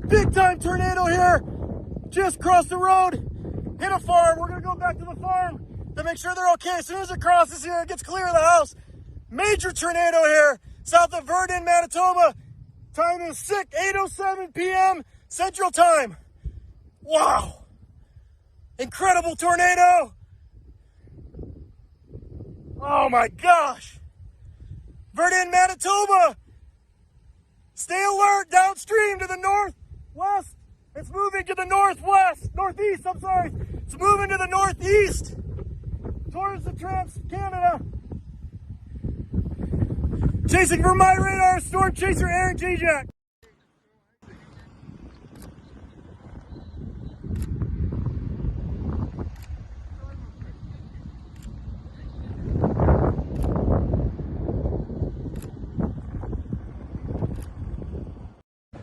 Big time tornado here. Just crossed the road. Hit a farm. We're going to go back to the farm to make sure they're okay. As soon as it crosses here, it gets clear of the house. Major tornado here, south of Verdun, Manitoba. Time is 8:07 p.m. Central Time. Wow. Incredible tornado. Oh my gosh. Verdun, Manitoba. Stay alert downstream to the northwest. It's moving to the northeast, I'm sorry. It's moving to the northeast towards the Trans-Canada. Chasing for my radar, storm chaser Aaron Jajak.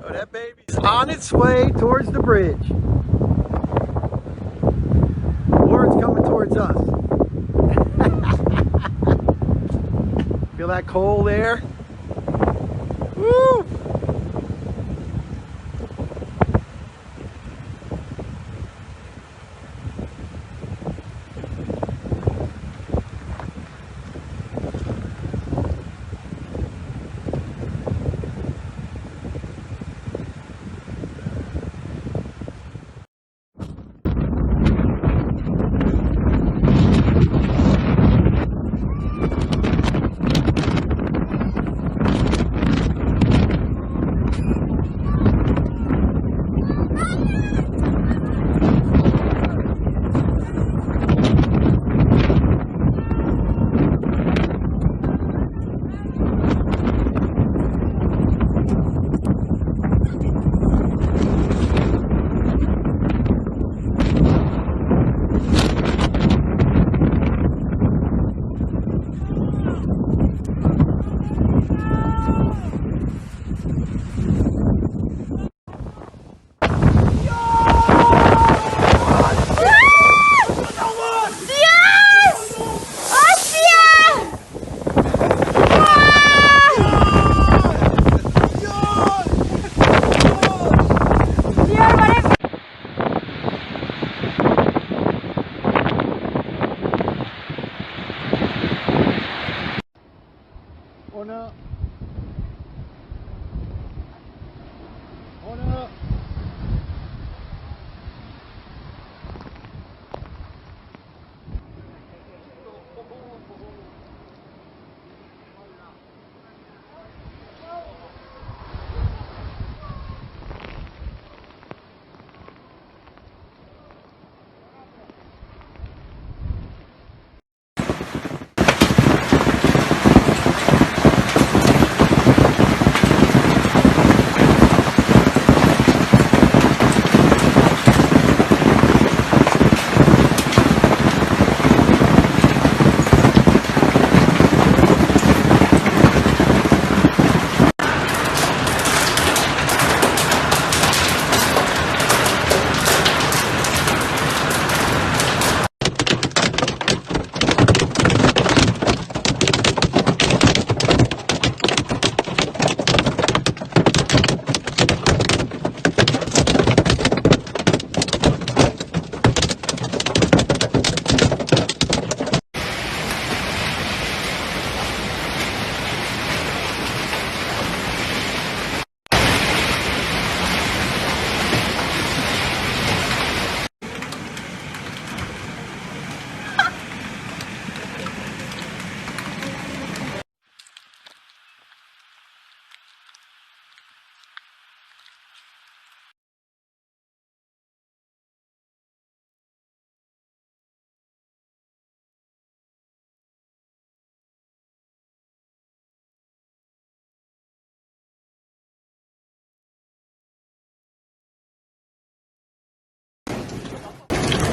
Oh, that baby's on its way towards the bridge. Or it's coming towards us. Feel that cold air? Woo!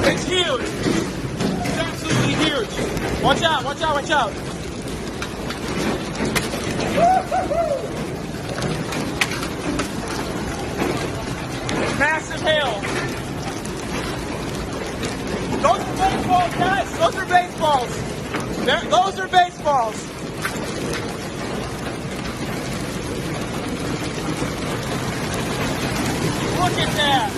It's huge. It's absolutely huge. Watch out, watch out, watch out. Massive hail. Those are baseballs, guys. Those are baseballs. Those are baseballs. Whoa. at that.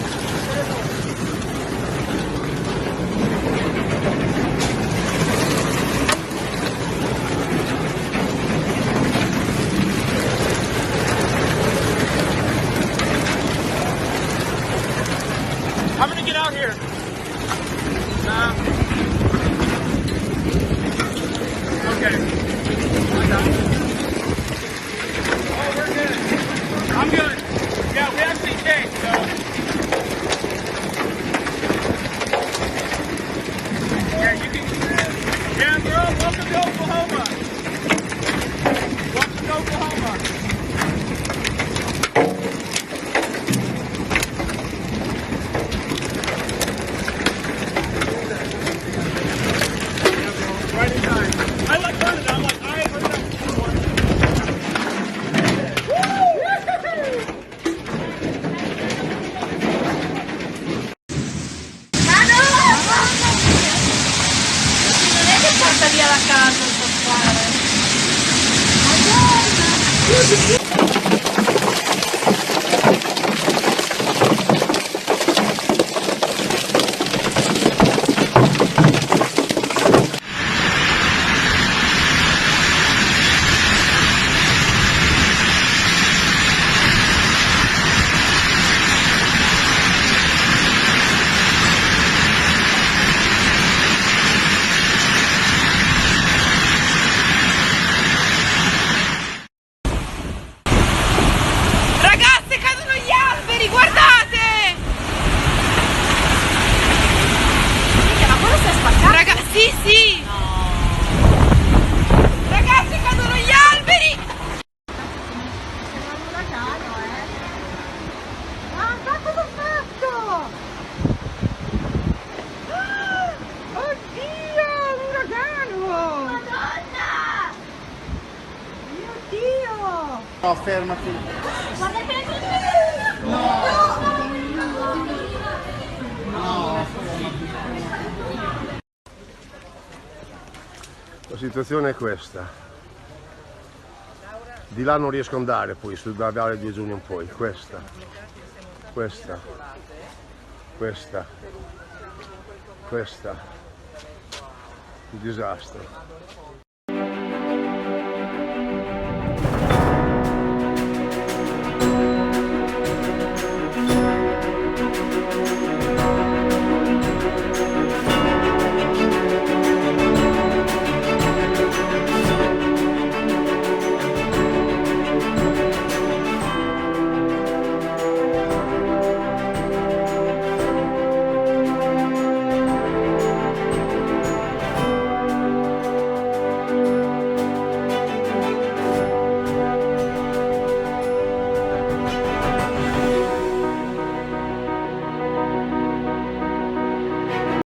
I'm gonna get out here. Okay. Oh, we're good. I'm good. Yeah, we actually changed, so. Yeah, you can. Yeah, bro, welcome to Oklahoma. Welcome to Oklahoma. Right in time. I like learning. I'm like, all right, we're done. Non è che porta via la casa il soffiare. Ragazze, cadono gli alberi, guardate! Ma quello si è spaccato? Sì, sì! No. Ragazzi, cadono gli alberi! Sembra un uragano, Guarda cosa ho fatto! Oddio, un uragano! Madonna! Mio Dio! No, fermati. Guarda che La situazione è questa. Di là non riesco ad andare poi, sulla Valle di Giugno in poi. Questa. Un disastro.